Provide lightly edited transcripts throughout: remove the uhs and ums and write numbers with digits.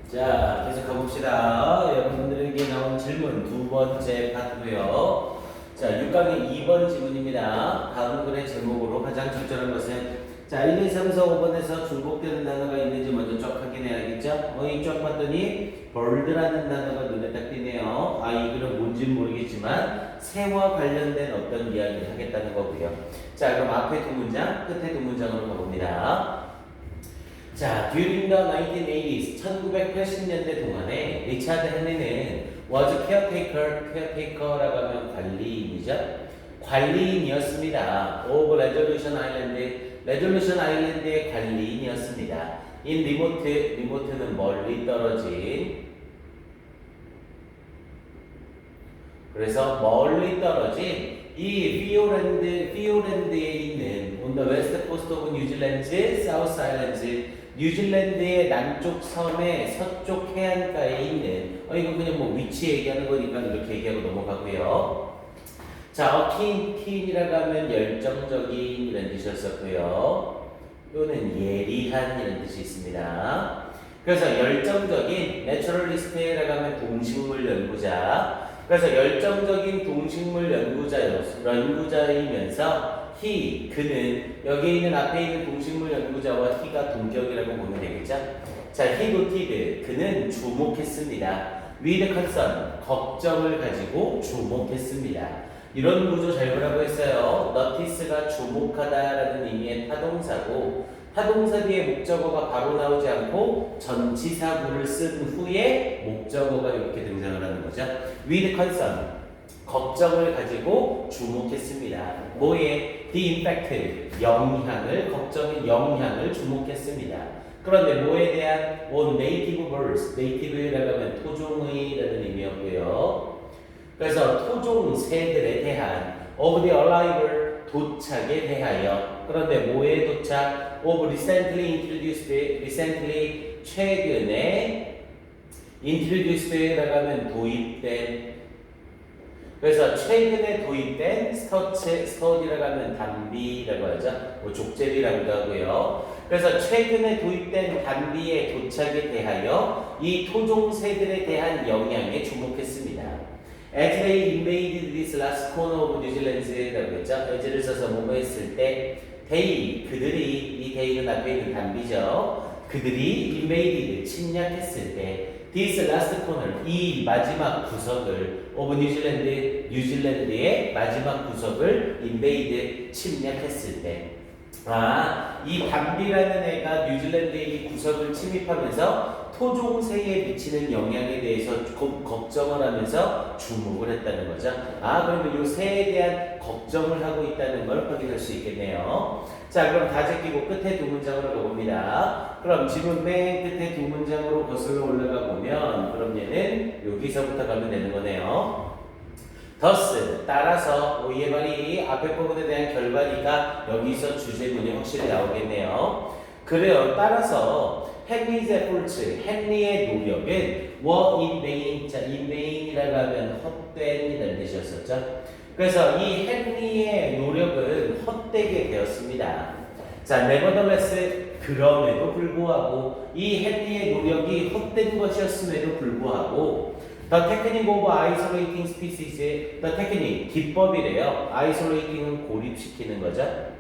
자, 계속 가봅시다. 여러분들에게 나온 질문 두 번째 파트고요. 자, 6강의 2번 지문입니다. 다음 글의 제목으로 가장 적절한 것은 자, 1, 2, 3, 4, 5번에서 중복되는 단어가 있는지 먼저 쫙 확인해야겠죠? 쫙 봤더니 bir드라는 단어가 눈에 딱 띄네요. 이 글은 뭔지는 모르겠지만 새와 관련된 어떤 이야기를 하겠다는 거고요. 자, 그럼 앞에 두 문장, 끝에 두 문장으로 가봅니다. 자, during the 1980s, 1980년대 동안에 리차드 헨리는 was caretaker라고 하면 관리인이죠. 관리인이었습니다. of Resolution Island, 레졸루션 아일랜드의 관리인이었습니다. in remote는 멀리 떨어진, 그래서 멀리 떨어진 이 피오랜드에 있는 on the west coast of New Zealand, South Islands, 뉴질랜드의 남쪽 섬의 서쪽 해안가에 있는 이거 그냥 뭐 위치 얘기하는 거니까 이렇게 얘기하고 넘어가고요. 자, keen이라고 하면 열정적인 이런 뜻이었었고요. 또는 예리한 이런 뜻이 있습니다. 그래서 열정적인 naturalist라고 하면 동식물 연구자. 그래서 열정적인 동식물 연구자이면서 그는 여기에 있는 앞에 있는 동식물 연구자와 he가 동격이라고 보면 되겠죠. 자, he noted 그는 주목했습니다. with concern 걱정을 가지고 주목했습니다. 이런 구조 잘 보라고 했어요. notice가 주목하다라는 의미의 타동사고 타동사 뒤에 목적어가 바로 나오지 않고 전치사구를 쓴 후에 목적어가 이렇게 등장을 하는 거죠. with concern 걱정을 가지고 주목했습니다. 뭐에? the impact 영향을 걱정의 영향을 주목했습니다. 그런데 뭐에 대한? on native birds native라고 하면 토종의라는 의미였고요. 그래서 토종 새들에 대한 of the arrival 도착에 대하여 그런데 뭐에 도착? of recently 최근에 introduced라고 하면 도입된 그래서 최근에 도입된 스터디라고 하면 단비라고 하죠. 뭐 족제비라고도 하고요. 그래서 최근에 도입된 단비의 도착에 대하여 이 토종 새들에 대한 영향에 주목했습니다. As they invaded this last corner of New Zealand라고 했죠. as를 써서 뭐뭐 했을 때 그들이 이 day는 앞에 있는 단비죠. 그들이 invaded 침략했을 때 this last corner 이 마지막 구석을 of New Zealand 뉴질랜드의 마지막 구석을 invade 침략했을 때 이 단비라는 애가 뉴질랜드의 이 구석을 침입하면서 토종새에 미치는 영향에 대해서 걱정을 하면서 주목을 했다는 거죠. 그러면 이 새에 대한 걱정을 하고 있다는 걸 확인할 수 있겠네요. 자, 그럼 다 제끼고 끝에 두 문장으로 가봅니다. 그럼 지금 맨 끝에 두 문장으로 거슬러 올라가 보면 그럼 얘는 여기서부터 가면 되는 거네요. thus 따라서 얘 말이 앞에 부분에 대한 결과니까 여기서 주제문이 확실히 나오겠네요. 그래요. 따라서 헨리's efforts, 헨리의 노력은 were in vain. 자, in vain이라고 하면 헛된이라는 뜻이었었죠. 그래서 이 헨리의 노력은 헛되게 되었습니다. 자, nevertheless 그럼에도 불구하고 이 헨리의 노력이 헛된 것이었음에도 불구하고 The technique of isolating species, the technique, 기법이래요. isolating은 고립시키는 거죠.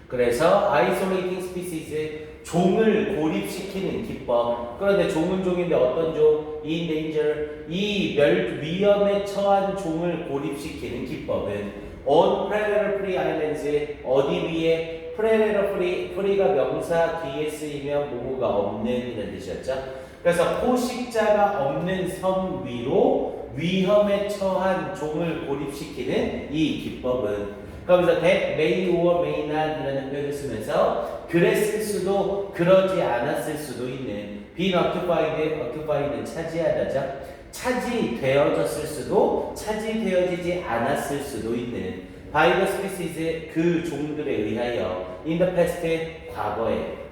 그래서 isolating species, 종을 고립시키는 기법. 그런데 종은 종인데 어떤 종? in danger, 이 위험에 처한 종을 고립시키는 기법은 on predator-free islands, 어디 위에? predator-free, free가 명사 뒤에 쓰이면 뭐뭐가 없는 이런 뜻이었죠. 그래서 포식자가 없는 섬 위로 위험에 처한 종을 고립시키는 이 기법은 그러면서 that may or may not 이라는 표현을 쓰면서 그랬을 수도 그러지 않았을 수도 있는 been occupied는 차지하다죠. 차지되어졌을 수도 차지되어지지 않았을 수도 있는 by the species 그 종들에 의하여 in the past 과거에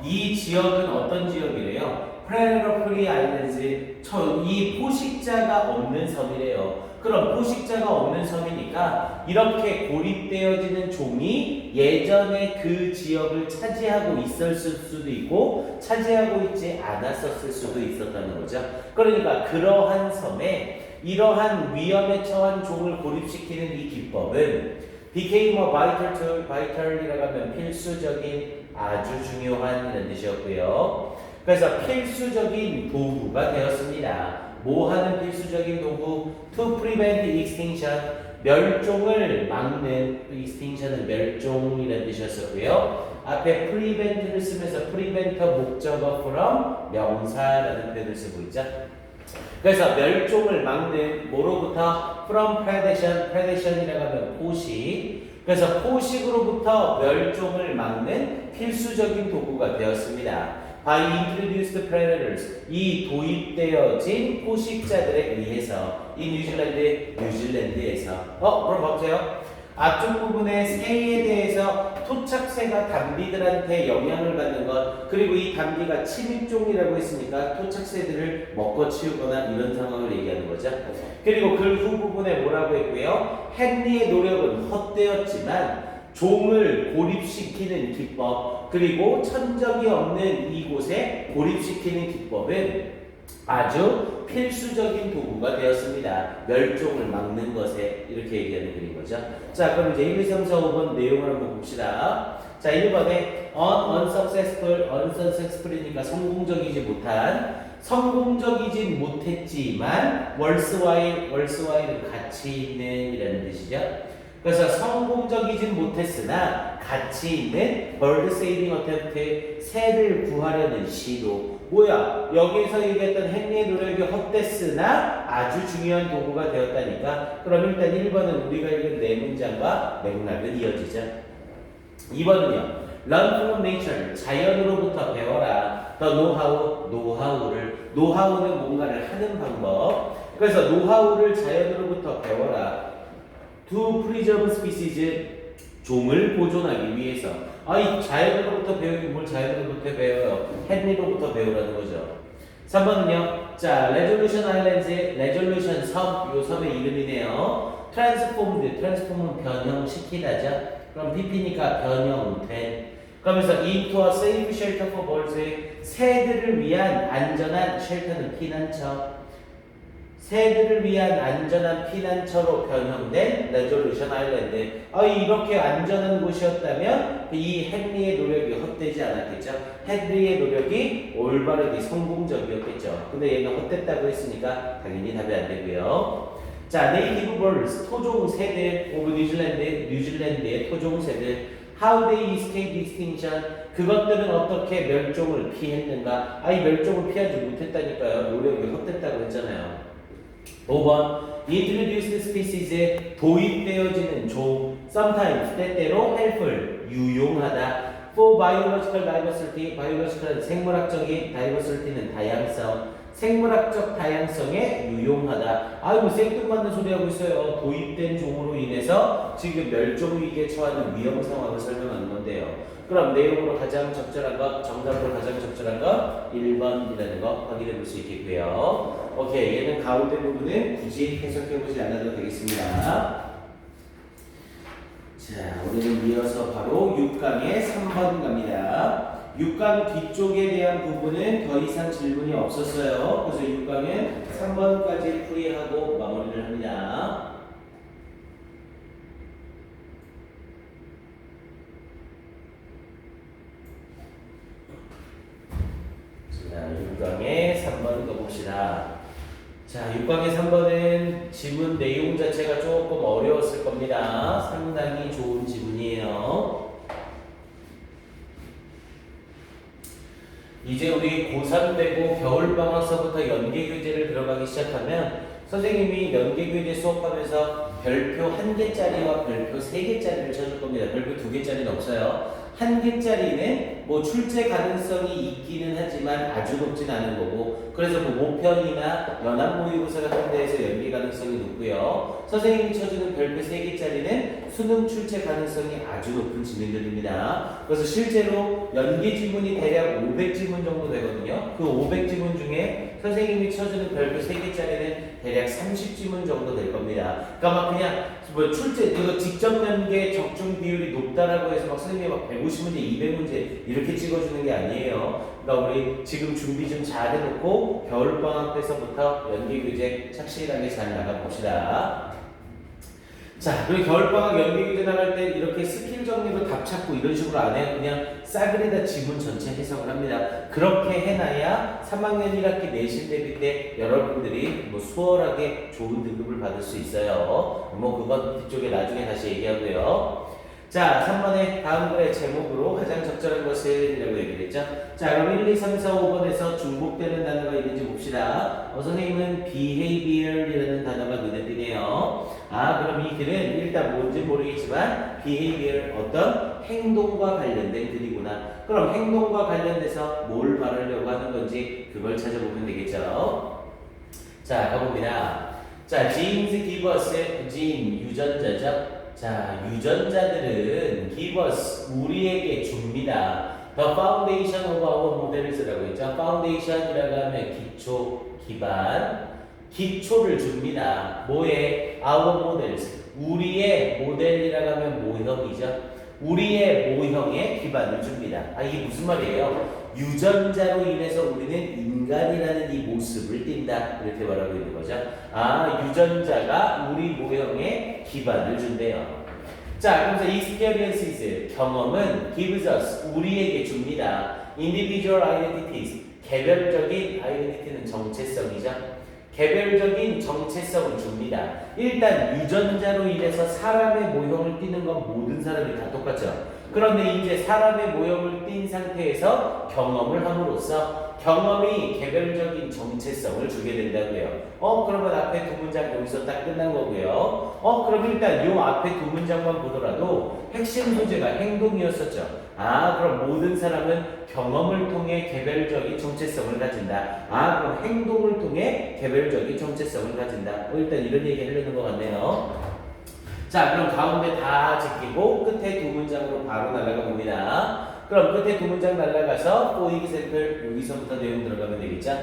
이 지역은 어떤 지역이래요? predator-free islands, 이 포식자가 없는 섬이래요. 그럼 포식자가 없는 섬이니까 이렇게 고립되어지는 종이 예전에 그 지역을 차지하고 있었을 수도 있고 차지하고 있지 않았었을 수도 있었다는 거죠. 그러니까 그러한 섬에 이러한 위험에 처한 종을 고립시키는 이 기법은 became a vital tool, vital이라고 하면 필수적인 아주 중요한 이런 뜻이었고요. 그래서 필수적인 도구가 되었습니다. 뭐 하는 필수적인 도구? To prevent extinction, 멸종을 막는, extinction은 멸종이라는 뜻이었었고요. 앞에 prevent를 쓰면서 preventer 목적어 from 명사라는 표현을 쓰고 있죠. 그래서 멸종을 막는 뭐로부터? From predation, predation이라고 하면 포식. 그래서 포식으로부터 멸종을 막는 필수적인 도구가 되었습니다. By introduced predators, 이 도입되어진 포식자들에 의해서 이 뉴질랜드에서 그럼 봐보세요. 앞쪽 부분에 새에 대해서 토착새가 담비들한테 영향을 받는 것, 그리고 이 담비가 침입종이라고 했으니까 토착새들을 먹고 치우거나 이런 상황을 얘기하는 거죠. 그리고 그 후 부분에 뭐라고 했고요? 헨리의 노력은 헛되었지만 종을 고립시키는 기법, 그리고 천적이 없는 이곳에 고립시키는 기법은 아주 필수적인 도구가 되었습니다. 멸종을 막는 것에 이렇게 얘기하는 그린 거죠. 자, 그럼 이제 1, 2, 3, 4, 5번 내용을 한번 봅시다. 자, 1번에 unsuccessful이니까 성공적이지 못했지만 worthwhile은 가치 있는 이라는 뜻이죠. 그래서 성공적이진 못했으나 가치 있는 bird saving attempt, 새를 구하려는 시도. 뭐야? 여기서 얘기했던 헨리의 노력이 헛됐으나 아주 중요한 도구가 되었다니까. 그럼 일단 1번은 우리가 읽은 네 문장과 맥락은 이어지죠. 2번은요. Learn from nature, 자연으로부터 배워라. The 노하우는 뭔가를 하는 방법. 그래서 노하우를 자연으로부터 배워라. To preserve species, 종을 보존하기 위해서. 이 자연으로부터 배우기 뭘 자연으로부터 배워요? 헨리로부터 배우라는 거죠. 3번은요. 자, 레졸루션 아일랜드의 레졸루션 섬, 요 섬의 이름이네요. transform은 변형시키다죠. 그럼 PP니까 변형된. 그러면서 into a safe shelter for birds, 새들을 위한 안전한 쉘터는 피난처. 새들을 위한 안전한 피난처로 변형된 레졸루션 아일랜드. 이렇게 안전한 곳이었다면 이 헨리의 노력이 헛되지 않았겠죠. 헨리의 노력이 올바르게 성공적이었겠죠. 근데 얘가 헛됐다고 했으니까 당연히 답이 안 되고요. 자, 네이티브 벌스, 토종 새들 오브 뉴질랜드의 토종 새들. How they escaped extinction. 그것들은 어떻게 멸종을 피했는가? 이 멸종을 피하지 못했다니까요. 노력이 헛됐다고 했잖아요. 5번 introduced species에 도입되어지는 종, sometimes 때때로 helpful 유용하다. for biological diversity, biological은 생물학적인, diversity는 다양성, 생물학적 다양성에 유용하다. 뭐 생뚱맞는 소리 하고 있어요. 도입된 종으로 인해서 지금 멸종 위기에 처하는 위험 상황을 설명하는 건데요. 그럼 내용으로 가장 적절한 것, 정답으로 가장 적절한 것 1번이라는 거 확인해 볼 수 있겠고요. 오케이, 얘는 가운데 부분은 굳이 해석해 보지 않아도 되겠습니다. 자, 오늘은 이어서 바로 6강의 3번 갑니다. 6강 뒤쪽에 대한 부분은 더 이상 질문이 없었어요. 그래서 6강은 3번까지 풀이하고 마무리를 합니다. 자, 6강의 3번 가봅시다. 자, 6강의 3번은 지문 내용 자체가 조금 어려웠을 겁니다. 상당히 좋은 지문이에요. 이제 우리 고3 되고 겨울방학서부터 연계교재를 들어가기 시작하면 선생님이 연계교재 수업하면서 별표 1개짜리와 별표 3개짜리를 쳐줄 겁니다. 별표 2개짜리는 없어요. 1개짜리는 뭐 출제 가능성이 있기는 하지만 아주 높진 않은 거고, 그래서 뭐 모편이나 연합 모의고사 같은 데에서 연계 가능성이 높고요. 선생님이 쳐주는 별표 3개짜리는 수능 출제 가능성이 아주 높은 지문들입니다. 그래서 실제로 연계 지문이 대략 500지문 정도 되거든요. 그 500지문 중에 선생님이 쳐주는 별표 3개짜리는 대략 30지문 정도 될 겁니다. 그러니까 막 그냥 뭐 출제 이거 직접 연계 적중 비율이 높다라고 해서 막 선생님이 막 150문제, 200문제 이렇게 찍어주는 게 아니에요. 그러니까 우리 지금 준비 좀 잘 해놓고 겨울 방학 때서부터 연계 교재 착실하게 잘 나가 봅시다. 자, 그리고 겨울방학 연기교재 나갈 때 이렇게 스킬 정리로 답 찾고 이런 식으로 안 해요. 그냥 싸그리다 지문 전체 해석을 합니다. 그렇게 해놔야 3학년 1학기 내신 대비 때 여러분들이 뭐 수월하게 좋은 등급을 받을 수 있어요. 뭐 그건 뒤쪽에 나중에 다시 얘기하고요. 자, 3번의 다음 글의 제목으로 가장 적절한 것을 이라고 얘기를 했죠. 자, 그럼 1, 2, 3, 4, 5번에서 중복되는 단어가 있는지 봅시다. 선생님은 behavior이라는 단어가 눈에 띄네요. 아, 그럼 이 글은 일단 뭔지 모르겠지만 behavior 어떤 행동과 관련된 글이구나. 그럼 행동과 관련돼서 뭘 말하려고 하는 건지 그걸 찾아보면 되겠죠. 자, 가봅니다. 자, genes give us, gene 유전자죠. 자, 유전자들은 give us 우리에게 줍니다. The foundation of our models라고 했죠. foundation이라고 하면 기초, 기반, 기초를 줍니다. 뭐에? our models. 우리의 모델이라고 하면 모형이죠. 우리의 모형에 기반을 줍니다. 아, 이게 무슨 말이에요? 유전자로 인해서 우리는 인간이라는 이 모습을 띈다. 이렇게 말하고 있는 거죠. 아, 유전자가 우리 모형에 기반을 준대요. 자, 그래서 experiences, 경험은 gives us, 우리에게 줍니다. individual identities, 개별적인 identity는 정체성이죠. 개별적인 정체성을 줍니다. 일단 유전자로 인해서 사람의 모형을 띠는 건 모든 사람이 다 똑같죠. 그런데 이제 사람의 모형을 띈 상태에서 경험을 함으로써 경험이 개별적인 정체성을 주게 된다고요. 그러면 앞에 두 문장 여기서 딱 끝난 거고요. 그럼 일단 요 앞에 두 문장만 보더라도 핵심 소재가 행동이었었죠. 아, 그럼 모든 사람은 경험을 통해 개별적인 정체성을 가진다. 아, 그럼 행동을 통해 개별적인 정체성을 가진다. 일단 이런 얘기 하려는 것 같네요. 자, 그럼 가운데 다 제끼고 끝에 두 문장으로 바로 날아가 봅니다. 그럼 끝에 두 문장 날아가서 for example 여기서부터 내용 들어가면 되겠죠?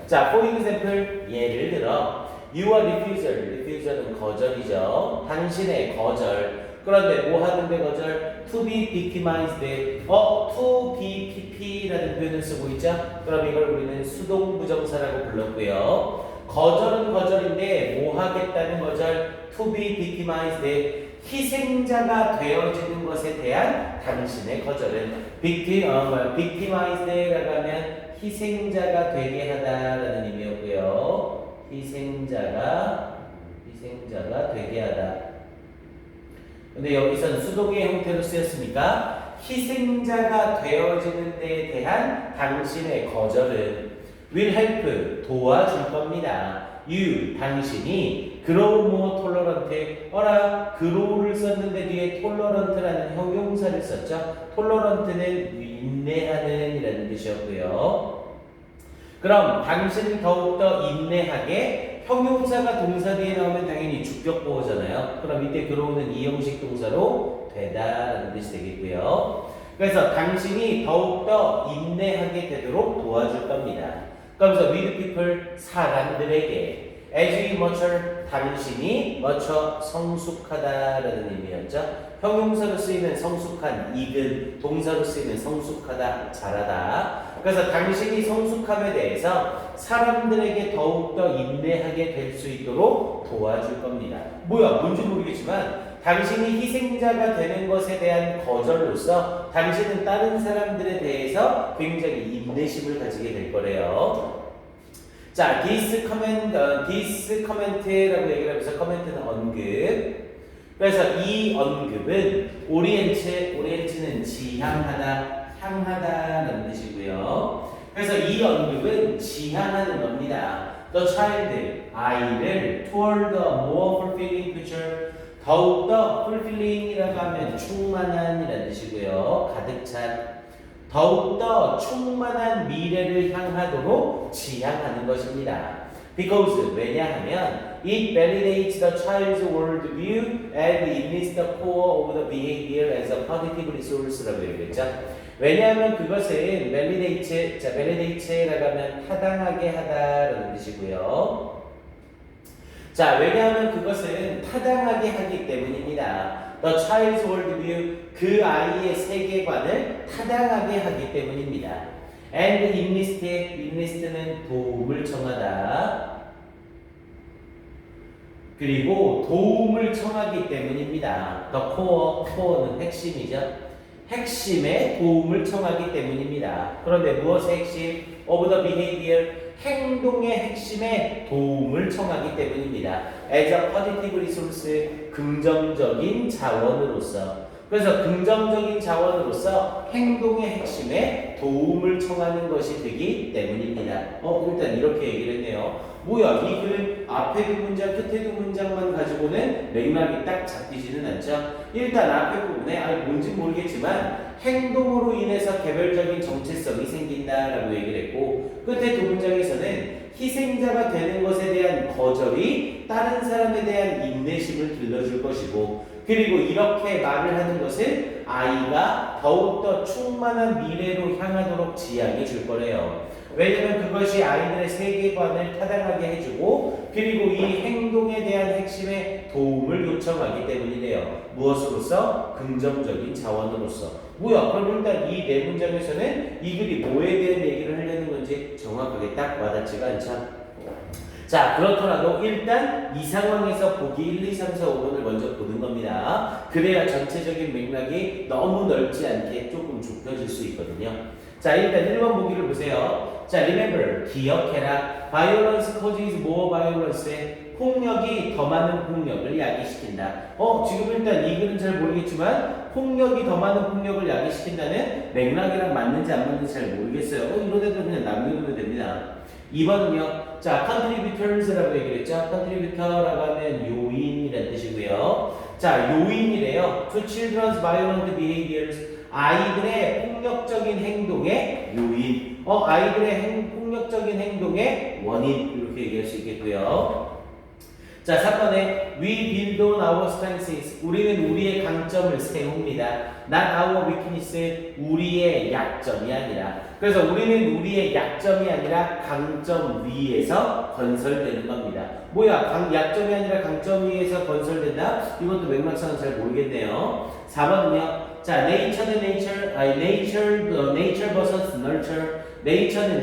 자, for example 예를 들어 your refusal은 거절이죠. 당신의 거절. 그런데 뭐 하는데 거절? to be victimized. to be pp라는 표현을 쓰고 있죠? 그럼 이걸 우리는 수동 부정사라고 불렀고요. 거절은 거절인데 뭐 하겠다는 거절? to be victimized. 희생자가 되어지는 것에 대한 당신의 거절은 victimized라고 하면 희생자가 되게 하다라는 의미였고요. 희생자가 되게 하다. 근데 여기서는 수동의 형태로 쓰였으니까 희생자가 되어지는 데에 대한 당신의 거절은 will help, 도와줄 겁니다. you, 당신이 grow more tolerant, grow를 썼는데 뒤에 tolerant라는 형용사를 썼죠. tolerant는 인내하는 이라는 뜻이었고요. 그럼 당신은 더욱더 인내하게 형용사가 동사 뒤에 나오면 당연히 주격보호잖아요. 그럼 이때 grow는 이형식 동사로 되다라는 뜻이 되겠고요. 그래서 당신이 더욱더 인내하게 되도록 도와줄 겁니다. 그러면서 with people, 사람들에게 as you mature, 당신이 mature, 성숙하다라는 의미였죠. 형용사로 쓰이면 성숙한, 익은, 동사로 쓰이면 성숙하다, 잘하다. 그래서 당신이 성숙함에 대해서 사람들에게 더욱더 인내하게 될 수 있도록 도와줄 겁니다. 뭐야, 뭔지 모르겠지만 당신이 희생자가 되는 것에 대한 거절로서 당신은 다른 사람들에 대해서 굉장히 인내심을 가지게 될 거래요. 자, this comment라고 얘기를 하면서 커멘트는 언급. 그래서 이 언급은 오리엔트는 지향하다, 향하다라는 뜻이고요. 그래서 이 언급은 지향하는 겁니다. The child, 아이를 toward a more fulfilling future, 더욱더 fulfilling이라고 하면 충만한이라는 뜻이고요. 가득 찬, 더욱더 충만한 미래를 향하도록 지향하는 것입니다. Because, 왜냐하면 it validates the child's worldview and it is the core of the behavior as a positive resource라고 얘기했죠. 왜냐하면 그것은 validate라고 하면 타당하게 하다라는 뜻이고요. 자, 왜냐하면 그것은 타당하게 하기 때문입니다. The child's worldview, 그 아이의 세계관을 타당하게 하기 때문입니다. And enlist는 도움을 청하다. 그리고 도움을 청하기 때문입니다. The core는 핵심이죠. 핵심에 도움을 청하기 때문입니다. 그런데 무엇의 핵심? Of the behavior, 행동의 핵심에 도움을 청하기 때문입니다. As a positive resource, 긍정적인 자원으로서. 그래서 긍정적인 자원으로서 행동의 핵심에 도움을 청하는 것이 되기 때문입니다. 일단 이렇게 얘기를 했네요. 뭐야, 이 글은 앞에 두 문장, 끝에 두 문장만 가지고는 맥락이 딱 잡히지는 않죠. 일단 앞에 부분에 뭔지 모르겠지만 행동으로 인해서 개별적인 정체성이 생긴다라고 얘기를 했고, 끝에 두 문장에서는 희생자가 되는 것에 대한 거절이 다른 사람에 대한 인내심을 길러줄 것이고, 그리고 이렇게 말을 하는 것을 아이가 더욱더 충만한 미래로 향하도록 지향해 줄 거래요. 왜냐면 그것이 아이들의 세계관을 타당하게 해주고, 그리고 이 행동에 대한 핵심에 도움을 요청하기 때문이래요. 무엇으로서? 긍정적인 자원으로서. 뭐야, 그럼 일단 이 네 문장에서는 이 글이 뭐에 대한 얘기를 하려는 건지 정확하게 딱 와닿지가 않죠. 자, 그렇더라도 일단 이 상황에서 보기 1, 2, 3, 4, 5번을 먼저 보는 겁니다. 그래야 전체적인 맥락이 너무 넓지 않게 조금 좁혀질 수 있거든요. 자, 일단 1번 보기를 보세요. 자, remember, 기억해라. Violence causes more violence. 폭력이 더 많은 폭력을 야기시킨다. 지금 일단 이 글은 잘 모르겠지만 폭력이 더 많은 폭력을 야기시킨다는 맥락이랑 맞는지 안 맞는지 잘 모르겠어요. 이런 애들 그냥 남겨두면 됩니다. 2번은요. 자, contributors라고 얘기를 했죠. contributor라고 하면 요인이라는 뜻이고요. 자, 요인이래요. To children's violent behaviors. 아이들의 폭력적인 행동의 요인. 아이들의 폭력적인 행동의 원인. 이렇게 얘기할 수 있겠고요. 자, 3번에 We build on our strengths. 우리는 우리의 강점을 세웁니다. Not our weakness. 우리의 약점이 아니라. 그래서 우리는 우리의 약점이 아니라 강점 위에서 건설되는 겁니다. 뭐야? 약점이 아니라 강점 위에서 건설된다? 이것도 맥락상은 잘 모르겠네요. 4번은요. 자, nature는 nature versus nurture. nature는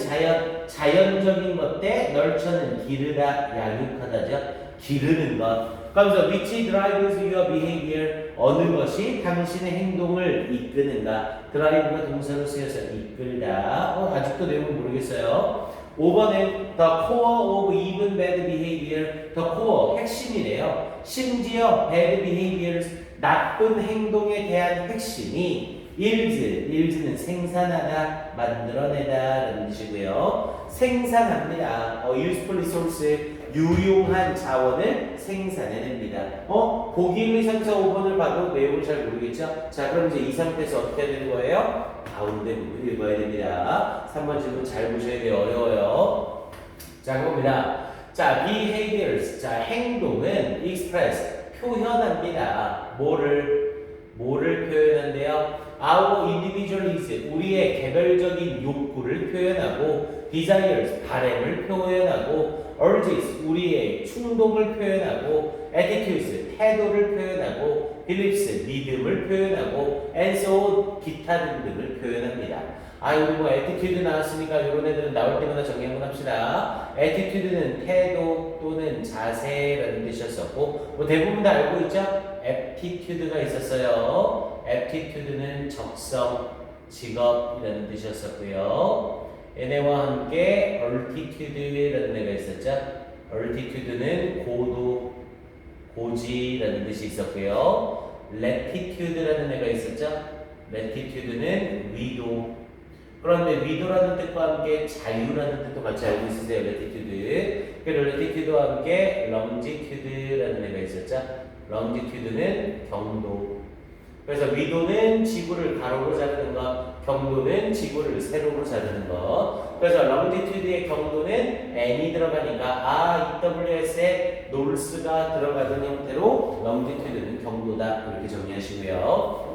자연적인 것 대 nurture는 기르다, 양육하다죠. 기르는 것. 그러면서 which drives your behavior. 어느 것이 당신의 행동을 이끄는가. drive가 동사로 쓰여서 이끌다. 아직도 내용은 모르겠어요. 5번은 the core of even bad behavior. the core, 핵심이래요. 심지어 bad behaviors, 나쁜 행동에 대한 핵심이 yield는 생산하다, 만들어내다 라는 뜻이고요. 생산합니다. useful resource, 유용한 자원을 생산해냅니다. 보기 1, 2, 3, 4, 5번을 봐도 내용을 잘 모르겠죠? 자, 그럼 이제 이 상태에서 어떻게 해야 되는 거예요? 가운데 부분 읽어야 됩니다. 3번 질문 잘 보셔야 돼요. 어려워요. 자, 그겁니다. 자, behaviors. 자, 행동은 express, 표현합니다. 뭐를 표현한대요? Our individualism, 우리의 개별적인 욕구를 표현하고, desires, 바램을 표현하고, urges, 우리의 충동을 표현하고, attitudes, 태도를 표현하고, beliefs, 믿음을 표현하고, and so on, 기타 등등을 표현합니다. 우리 뭐 attitude 나왔으니까 이런 애들은 나올 때마다 정리 한번 합시다. attitude는 태도 또는 자세라는 뜻이었었고, 뭐 대부분 다 알고 있죠? aptitude가 있었어요. aptitude는 적성, 직업이라는 뜻이었었고요. 얘네와 함께 altitude라는 애가 있었죠. altitude는 고도, 고지라는 뜻이 있었고요. latitude라는 애가 있었죠. latitude는 위도. 그런데 위도라는 뜻과 함께 자유라는 뜻도 같이 알고 있으세요. latitude. 그리고 latitude와 함께 longitude라는 애가 있었죠. longitude는 경도. 그래서 위도는 지구를 가로로 자르는 것, 경도는 지구를 세로로 자르는 것. 그래서 longitude의 경도는 n이 들어가니까 EWS에 north가 들어가는 형태로 longitude는 경도다. 이렇게 정리하시고요.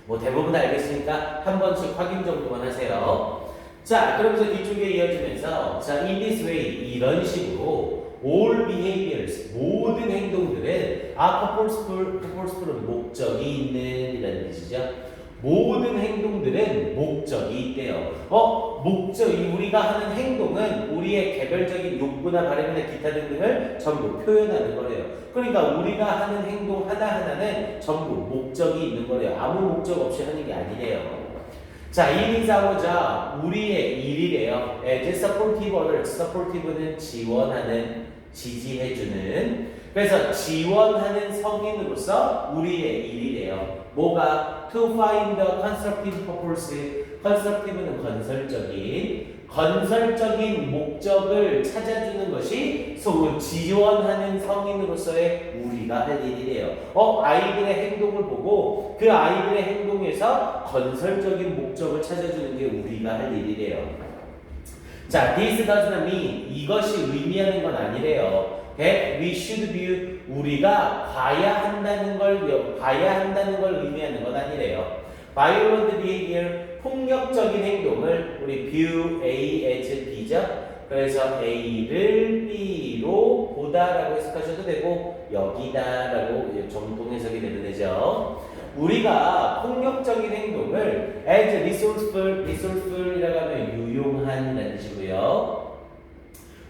뭐 대부분 알겠으니까 한 번씩 확인 정도만 하세요. 자, 그러면서 뒤쪽에 이어지면서 자, in this way, 이런 식으로 all behaviors 모든 행동들은 purposeful은 목적이 있는 이라는 뜻이죠. 모든 행동들은 목적이 있대요. 목적이 우리가 하는 행동은 우리의 개별적인 욕구나 바람이나 기타 등등을 전부 표현하는 거래요. 그러니까 우리가 하는 행동 하나하나는 전부 목적이 있는 거래요. 아무 목적 없이 하는 게 아니래요. 자, it is our job. 우리의 일이래요. as supportive others. supportive는 지원하는, 지지해주는. 그래서 지원하는 성인으로서 우리의 일이래요. 뭐가? To find the constructive purpose. constructive는 건설적인 목적을 찾아주는 것이 지원하는 성인으로서의 우리가 할 일이래요. 아이들의 행동을 보고 그 아이들의 행동에서 건설적인 목적을 찾아주는 게 우리가 할 일이래요. 자, this does not mean 이것이 의미하는 건 아니래요. that we should view 우리가 봐야 한다는 걸 의미하는 건 아니래요. violent behavior 폭력적인 행동을 우리 view A as B죠. 그래서 A를 B로 보다라고 해석하셔도 되고 여기다라고 정통 해석이 되는 되죠. 우리가 폭력적인 행동을 as resourceful이라고 하면 유용한이라는 뜻이고요.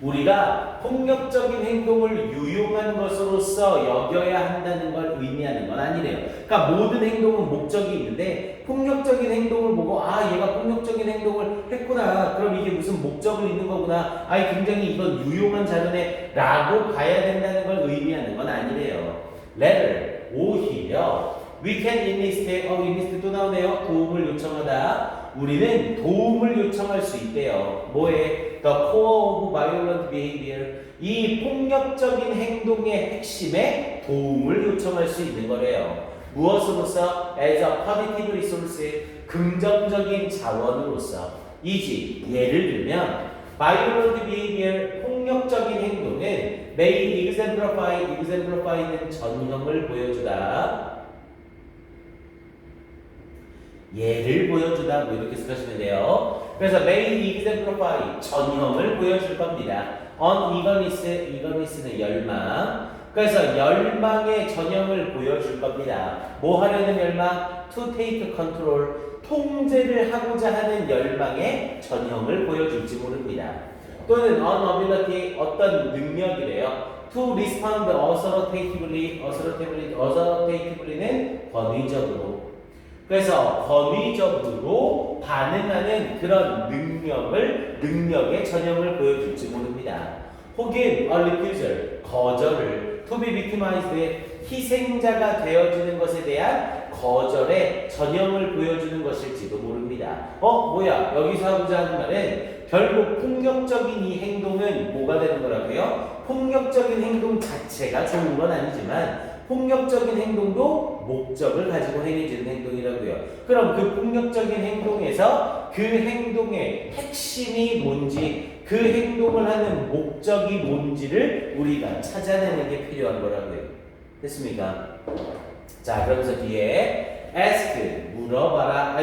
우리가 폭력적인 행동을 유용한 것으로서 여겨야 한다는 걸 의미하는 건 아니래요. 그러니까 모든 행동은 목적이 있는데 폭력적인 행동을 보고 얘가 폭력적인 행동을 했구나. 그럼 이게 무슨 목적을 있는 거구나. 굉장히 이건 유용한 자료네 라고 봐야 된다는 걸 의미하는 건 아니래요. Rather, 오히려 we can enlist 또 나오네요. 도움을 요청하다. 우리는 도움을 요청할 수 있대요. 뭐에? The core of violent behavior. 이 폭력적인 행동의 핵심에 도움을 요청할 수 있는 거래요. 무엇으로서? As a positive resource. 긍정적인 자원으로서. 예를 들면 violent behavior. 폭력적인 행동은 may exemplify는 전형을 보여주다. 예를 보여주다 뭐 이렇게 쓰시면 돼요. 그래서 may exemplify 전형을 보여줄 겁니다. on eagerness는 열망. 그래서 열망의 전형을 보여줄 겁니다. 뭐 하려는 열망? to take control 통제를 하고자 하는 열망의 전형을 보여줄지 모릅니다. 또는 an ability 어떤 능력이래요. to respond authoritatively는 권위적으로. 그래서 권위적으로 반응하는 그런 능력의 전형을 보여줄지 모릅니다. 혹은 a refusal, 거절을 to be victimized의 희생자가 되어지는 것에 대한 거절의 전형을 보여주는 것일지도 모릅니다. 뭐야? 여기서 하고자 하는 말은 결국 폭력적인 이 행동은 뭐가 되는 거라고요? 폭력적인 행동 자체가 좋은 건 아니지만 폭력적인 행동도 목적을 가지고 행해지는 행동이라고요. 그럼 그 폭력적인 행동에서 그 행동의 핵심이 뭔지, 그 행동을 하는 목적이 뭔지를 우리가 찾아내는 게 필요한 거라고요. 됐습니까? 자, 그러면서 뒤에 ask, 물어봐라.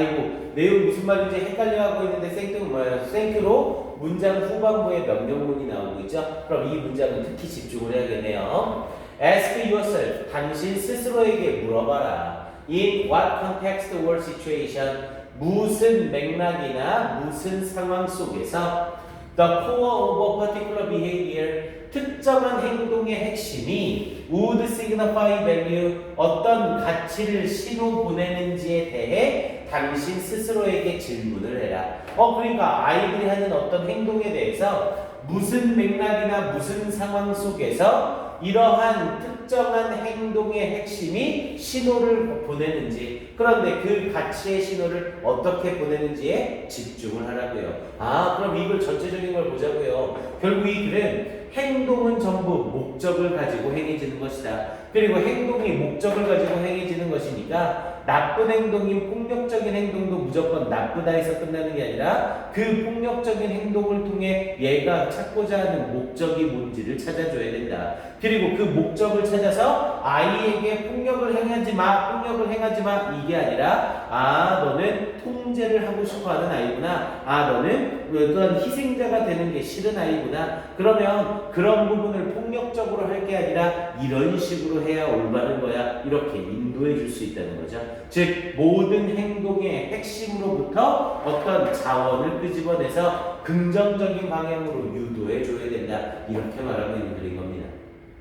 내용 무슨 말인지 헷갈려하고 있는데 생뚱은 뭐예요? 생뚱으로 문장 후반부에 명령문이 나오고 있죠? 그럼 이 문장은 특히 집중을 해야겠네요. Ask yourself, 당신 스스로에게 물어봐라. In what context or situation, 무슨 맥락이나 무슨 상황 속에서 the core of a particular behavior, 특정한 행동의 핵심이 would signify value, 어떤 가치를 신호 보내는지에 대해 당신 스스로에게 질문을 해라. 그러니까 아이들이 하는 어떤 행동에 대해서 무슨 맥락이나 무슨 상황 속에서 이러한 특정한 행동의 핵심이 신호를 보내는지, 그런데 그 가치의 신호를 어떻게 보내는지에 집중을 하라고요. 그럼 이걸 전체적인 걸 보자고요. 결국 이 글은 행동은 전부 목적을 가지고 행해지는 것이다. 그리고 행동이 목적을 가지고 행해지는 것이니까 나쁜 행동인 폭력적인 행동도 무조건 나쁘다 해서 끝나는 게 아니라 그 폭력적인 행동을 통해 얘가 찾고자 하는 목적이 뭔지를 찾아줘야 된다. 그리고 그 목적을 찾아서 아이에게 폭력을 행하지 마 이게 아니라 너는 통제를 하고 싶어하는 아이구나. 아, 너는 어떤 희생자가 되는 게 싫은 아이구나. 그러면 그런 부분을 폭력적으로 할 게 아니라 이런 식으로 해야 올바른 거야. 이렇게 인도해 줄 수 있다는 거죠. 즉 모든 행동의 핵심으로부터 어떤 자원을 끄집어내서 긍정적인 방향으로 유도해 줘야 된다. 이렇게 말하고 있는 글인 겁니다.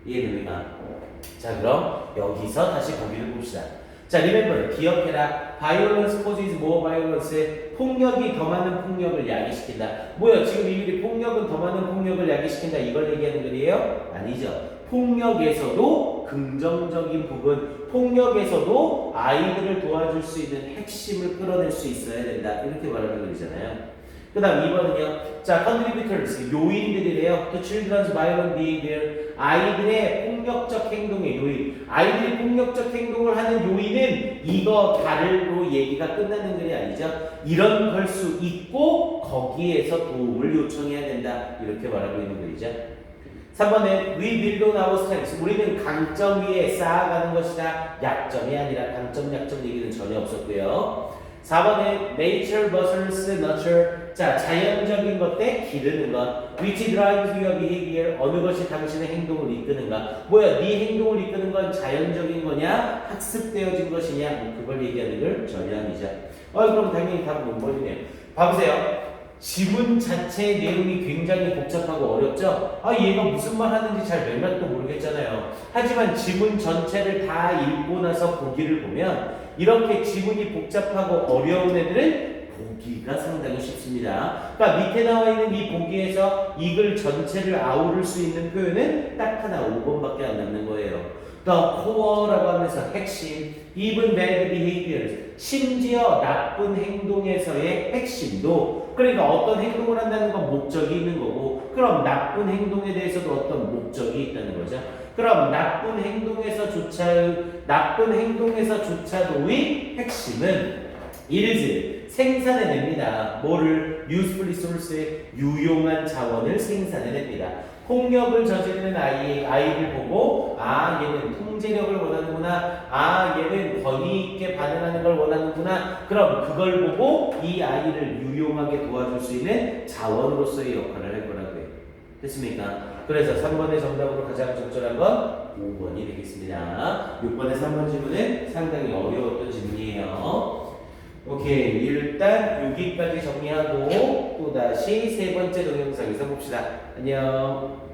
이해됩니까? 자, 그럼 여기서 다시 보기를 봅시다. 자, remember, 기억해라. violence causes more violence. 폭력이 더 많은 폭력을 야기시킨다. 뭐야, 지금 이 글이 폭력은 더 많은 폭력을 야기시킨다. 이걸 얘기하는 글이에요? 아니죠. 폭력에서도 긍정적인 부분, 폭력에서도 아이들을 도와줄 수 있는 핵심을 끌어낼 수 있어야 된다. 이렇게 말하는 글이잖아요. 그 다음 2번은요. 자, contributors, 요인들이래요. To children's violent behavior. 아이들의 폭력적 행동의 요인. 아이들이 폭력적 행동을 하는 요인은 이거 다를로 얘기가 끝나는 글이 아니죠. 이런 걸 수 있고 거기에서 도움을 요청해야 된다. 이렇게 말하고 있는 글이죠. 3번에 we build on our strengths. 우리는 강점 위에 쌓아가는 것이다. 약점이 아니라 강점, 약점 얘기는 전혀 없었고요. 4번에 nature versus nurture. 자, 자연적인 것 대 기르는 것. Which drives your behavior. 어느 것이 당신의 행동을 이끄는가. 뭐야, 네 행동을 이끄는 건 자연적인 거냐 학습되어진 것이냐. 뭐 그걸 얘기하는 걸 전혀 아니죠. 그럼 당연히 답은 뭔버리네요. 봐보세요. 지문 자체의 내용이 굉장히 복잡하고 어렵죠? 얘가 무슨 말 하는지 잘 맥락도 모르겠잖아요. 하지만 지문 전체를 다 읽고 나서 보기를 보면 이렇게 지문이 복잡하고 어려운 애들은 보기가 상당히 쉽습니다. 그러니까 밑에 나와 있는 이 보기에서 이 글 전체를 아우를 수 있는 표현은 딱 하나 5번밖에 안 남는 거예요. The core라고 하면서 핵심, even bad behaviors, 심지어 나쁜 행동에서의 핵심도, 그러니까 어떤 행동을 한다는 건 목적이 있는 거고, 그럼 나쁜 행동에 대해서도 어떤 목적이 있다는 거죠. 그럼 나쁜 행동에서조차도의 핵심은 is 생산해냅니다. 뭐를? useful resource, 유용한 자원을 생산해냅니다. 폭력을 저지르는 아이를 보고 얘는 통제력을 원하는구나. 얘는 권위 있게 반응하는 걸 원하는구나. 그럼 그걸 보고 이 아이를 유용하게 도와줄 수 있는 자원으로서의 역할을 할 거라고요. 됐습니까? 그래서 3번의 정답으로 가장 적절한 건 5번이 되겠습니다. 6번의 3번 질문은 상당히 어려웠던 질문이에요. 오케이, 일단 여기까지 정리하고 또다시 세 번째 동영상에서 봅시다. 안녕.